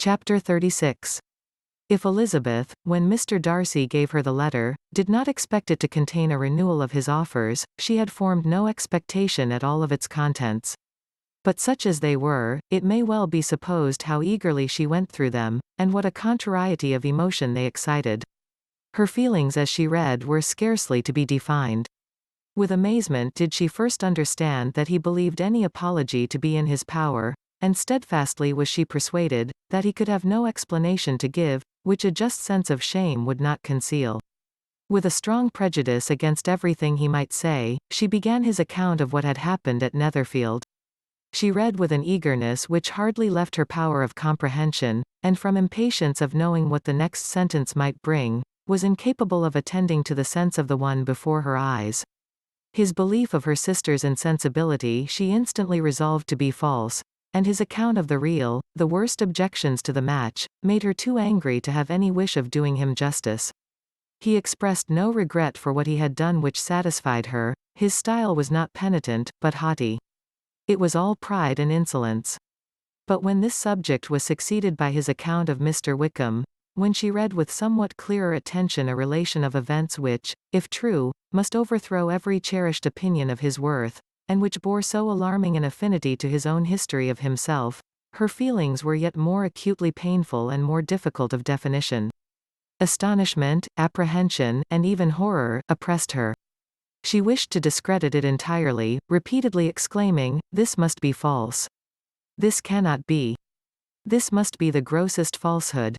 Chapter 36. If Elizabeth, when Mr. Darcy gave her the letter, did not expect it to contain a renewal of his offers, she had formed no expectation at all of its contents. But such as they were, it may well be supposed how eagerly she went through them, and what a contrariety of emotion they excited. Her feelings as she read were scarcely to be defined. With amazement did she first understand that he believed any apology to be in his power, and steadfastly was she persuaded, that he could have no explanation to give, which a just sense of shame would not conceal. With a strong prejudice against everything he might say, she began his account of what had happened at Netherfield. She read with an eagerness which hardly left her power of comprehension, and from impatience of knowing what the next sentence might bring, was incapable of attending to the sense of the one before her eyes. His belief of her sister's insensibility she instantly resolved to be false, and his account of the real, the worst objections to the match, made her too angry to have any wish of doing him justice. He expressed no regret for what he had done which satisfied her, his style was not penitent, but haughty. It was all pride and insolence. But when this subject was succeeded by his account of Mr. Wickham, when she read with somewhat clearer attention a relation of events which, if true, must overthrow every cherished opinion of his worth, and which bore so alarming an affinity to his own history of himself, her feelings were yet more acutely painful and more difficult of definition. Astonishment, apprehension, and even horror, oppressed her. She wished to discredit it entirely, repeatedly exclaiming, "This must be false. This cannot be. This must be the grossest falsehood."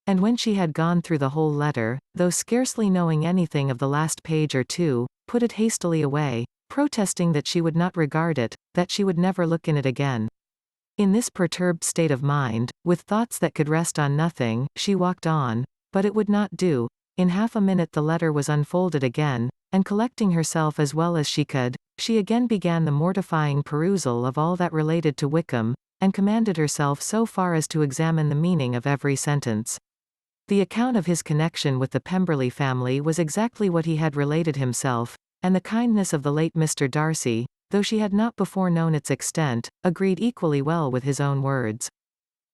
And when she had gone through the whole letter, though scarcely knowing anything of the last page or two, put it hastily away, protesting that she would not regard it, that she would never look in it again. In this perturbed state of mind, with thoughts that could rest on nothing, she walked on, but it would not do. In half a minute the letter was unfolded again, and collecting herself as well as she could, she again began the mortifying perusal of all that related to Wickham, and commanded herself so far as to examine the meaning of every sentence. The account of his connection with the Pemberley family was exactly what he had related himself, and the kindness of the late Mr. Darcy, though she had not before known its extent, agreed equally well with his own words.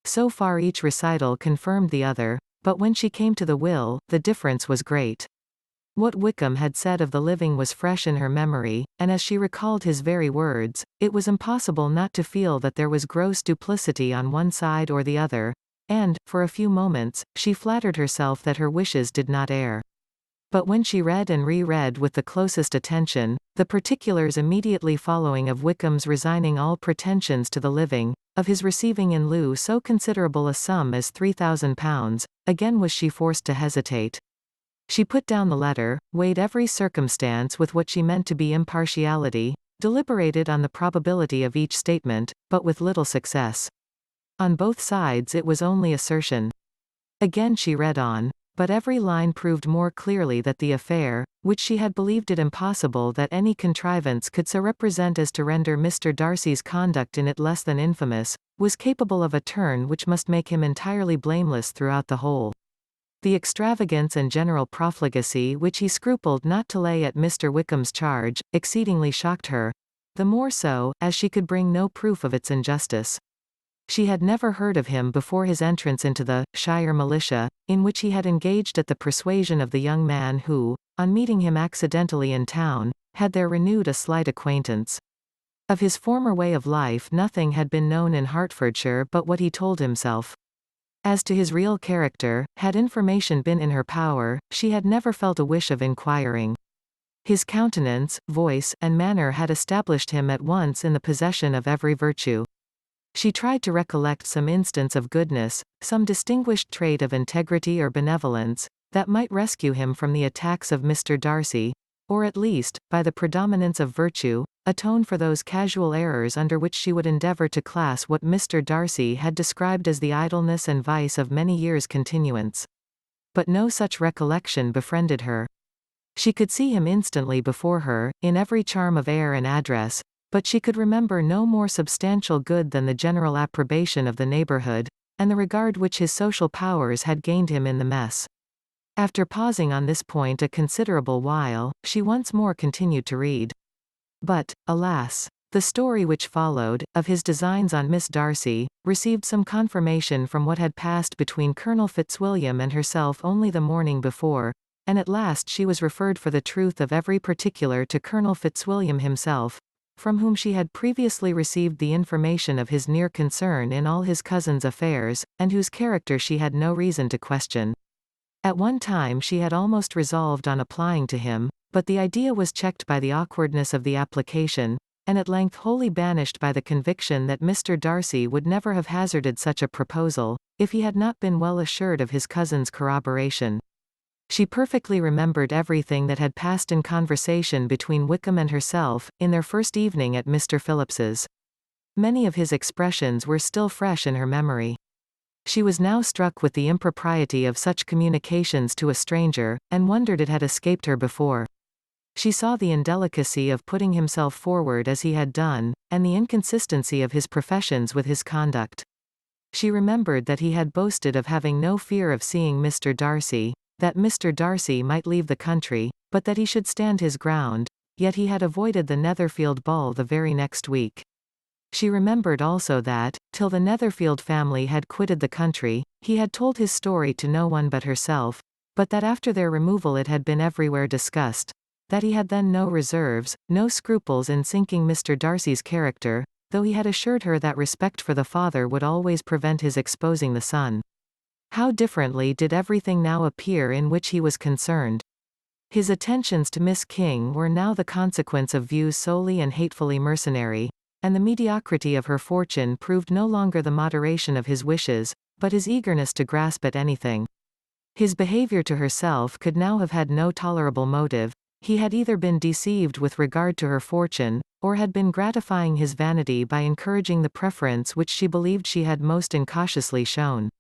So far each recital confirmed the other, but when she came to the will, the difference was great. What Wickham had said of the living was fresh in her memory, and as she recalled his very words, it was impossible not to feel that there was gross duplicity on one side or the other, and, for a few moments, she flattered herself that her wishes did not err. But when she read and re-read with the closest attention, the particulars immediately following of Wickham's resigning all pretensions to the living, of his receiving in lieu so considerable a sum as £3,000, again was she forced to hesitate. She put down the letter, weighed every circumstance with what she meant to be impartiality, deliberated on the probability of each statement, but with little success. On both sides it was only assertion. Again she read on, but every line proved more clearly that the affair, which she had believed it impossible that any contrivance could so represent as to render Mr. Darcy's conduct in it less than infamous, was capable of a turn which must make him entirely blameless throughout the whole. The extravagance and general profligacy which he scrupled not to lay at Mr. Wickham's charge, exceedingly shocked her, the more so, as she could bring no proof of its injustice. She had never heard of him before his entrance into the Shire militia, in which he had engaged at the persuasion of the young man who, on meeting him accidentally in town, had there renewed a slight acquaintance. Of his former way of life nothing had been known in Hertfordshire but what he told himself. As to his real character, had information been in her power, she had never felt a wish of inquiring. His countenance, voice, and manner had established him at once in the possession of every virtue. She tried to recollect some instance of goodness, some distinguished trait of integrity or benevolence, that might rescue him from the attacks of Mr. Darcy, or at least, by the predominance of virtue, atone for those casual errors under which she would endeavour to class what Mr. Darcy had described as the idleness and vice of many years' continuance. But no such recollection befriended her. She could see him instantly before her, in every charm of air and address, but she could remember no more substantial good than the general approbation of the neighbourhood, and the regard which his social powers had gained him in the mess. After pausing on this point a considerable while, she once more continued to read. But, alas! The story which followed, of his designs on Miss Darcy, received some confirmation from what had passed between Colonel Fitzwilliam and herself only the morning before, and at last she was referred for the truth of every particular to Colonel Fitzwilliam himself, from whom she had previously received the information of his near concern in all his cousin's affairs, and whose character she had no reason to question. At one time she had almost resolved on applying to him, but the idea was checked by the awkwardness of the application, and at length wholly banished by the conviction that Mr. Darcy would never have hazarded such a proposal, if he had not been well assured of his cousin's corroboration. She perfectly remembered everything that had passed in conversation between Wickham and herself, in their first evening at Mr. Phillips's. Many of his expressions were still fresh in her memory. She was now struck with the impropriety of such communications to a stranger, and wondered it had escaped her before. She saw the indelicacy of putting himself forward as he had done, and the inconsistency of his professions with his conduct. She remembered that he had boasted of having no fear of seeing Mr. Darcy, that Mr. Darcy might leave the country, but that he should stand his ground, yet he had avoided the Netherfield ball the very next week. She remembered also that, till the Netherfield family had quitted the country, he had told his story to no one but herself, but that after their removal it had been everywhere discussed, that he had then no reserves, no scruples in sinking Mr. Darcy's character, though he had assured her that respect for the father would always prevent his exposing the son. How differently did everything now appear in which he was concerned. His attentions to Miss King were now the consequence of views solely and hatefully mercenary, and the mediocrity of her fortune proved no longer the moderation of his wishes, but his eagerness to grasp at anything. His behavior to herself could now have had no tolerable motive. He had either been deceived with regard to her fortune, or had been gratifying his vanity by encouraging the preference which she believed she had most incautiously shown.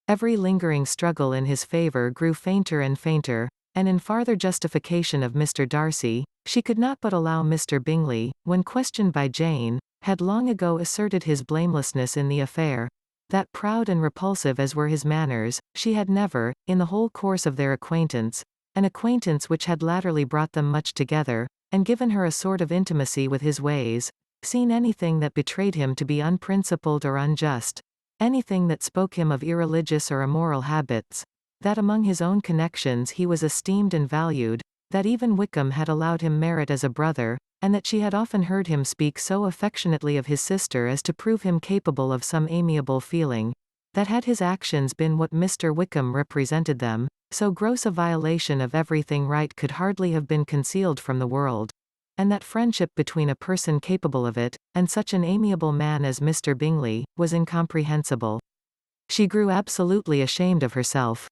Every lingering struggle in his favor grew fainter and fainter, and in farther justification of Mr. Darcy, she could not but allow Mr. Bingley, when questioned by Jane, had long ago asserted his blamelessness in the affair, that proud and repulsive as were his manners, she had never, in the whole course of their acquaintance, an acquaintance which had latterly brought them much together, and given her a sort of intimacy with his ways, seen anything that betrayed him to be unprincipled or unjust, anything that spoke him of irreligious or immoral habits, that among his own connections he was esteemed and valued, that even Wickham had allowed him merit as a brother, and that she had often heard him speak so affectionately of his sister as to prove him capable of some amiable feeling, that had his actions been what Mr. Wickham represented them, so gross a violation of everything right could hardly have been concealed from the world, and that friendship between a person capable of it, and such an amiable man as Mr. Bingley, was incomprehensible. She grew absolutely ashamed of herself.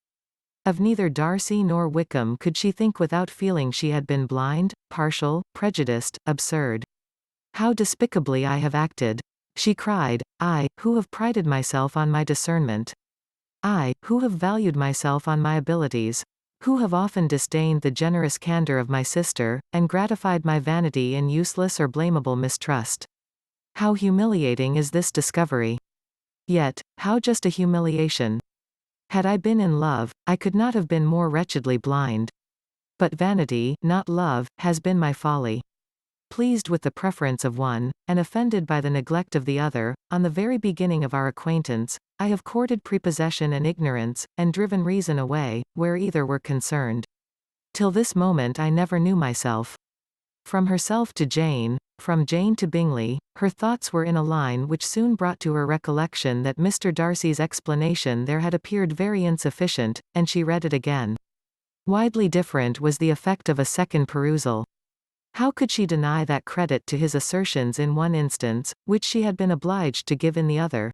Of neither Darcy nor Wickham could she think without feeling she had been blind, partial, prejudiced, absurd. How despicably I have acted! She cried, I, who have prided myself on my discernment. I, who have valued myself on my abilities. Who have often disdained the generous candor of my sister, and gratified my vanity in useless or blamable mistrust. How humiliating is this discovery! Yet, how just a humiliation! Had I been in love, I could not have been more wretchedly blind. But vanity, not love, has been my folly. Pleased with the preference of one, and offended by the neglect of the other, on the very beginning of our acquaintance, I have courted prepossession and ignorance, and driven reason away, where either were concerned. Till this moment I never knew myself. From herself to Jane, from Jane to Bingley, her thoughts were in a line which soon brought to her recollection that Mr. Darcy's explanation there had appeared very insufficient, and she read it again. Widely different was the effect of a second perusal. How could she deny that credit to his assertions in one instance, which she had been obliged to give in the other?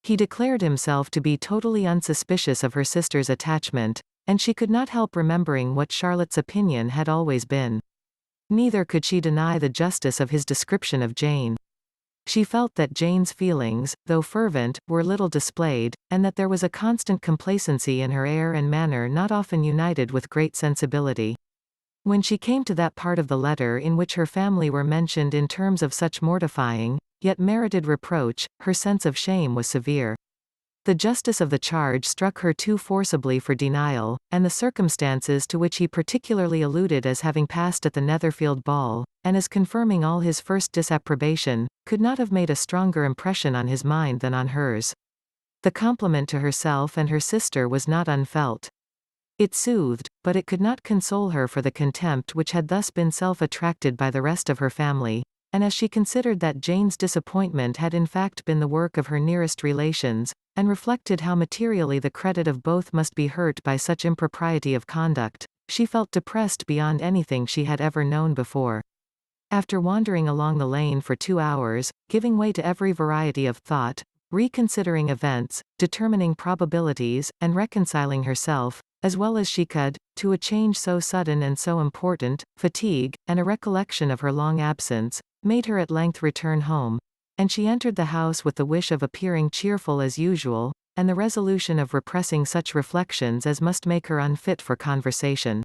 He declared himself to be totally unsuspicious of her sister's attachment, and she could not help remembering what Charlotte's opinion had always been. Neither could she deny the justice of his description of Jane. She felt that Jane's feelings, though fervent, were little displayed, and that there was a constant complacency in her air and manner not often united with great sensibility. When she came to that part of the letter in which her family were mentioned in terms of such mortifying, yet merited reproach, her sense of shame was severe. The justice of the charge struck her too forcibly for denial, and the circumstances to which he particularly alluded as having passed at the Netherfield ball, and as confirming all his first disapprobation, could not have made a stronger impression on his mind than on hers. The compliment to herself and her sister was not unfelt. It soothed, but it could not console her for the contempt which had thus been self-attracted by the rest of her family, and as she considered that Jane's disappointment had in fact been the work of her nearest relations, and reflected how materially the credit of both must be hurt by such impropriety of conduct, she felt depressed beyond anything she had ever known before. After wandering along the lane for 2 hours, giving way to every variety of thought, reconsidering events, determining probabilities, and reconciling herself, as well as she could, to a change so sudden and so important, fatigue, and a recollection of her long absence, made her at length return home, and she entered the house with the wish of appearing cheerful as usual, and the resolution of repressing such reflections as must make her unfit for conversation.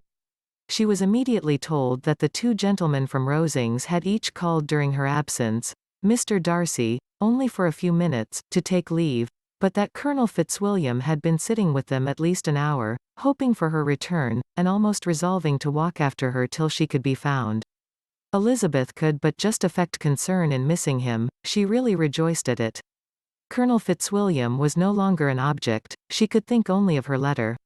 She was immediately told that the 2 gentlemen from Rosings had each called during her absence, Mr. Darcy, only for a few minutes, to take leave, but that Colonel Fitzwilliam had been sitting with them at least an hour, hoping for her return, and almost resolving to walk after her till she could be found. Elizabeth could but just affect concern in missing him, she really rejoiced at it. Colonel Fitzwilliam was no longer an object, she could think only of her letter.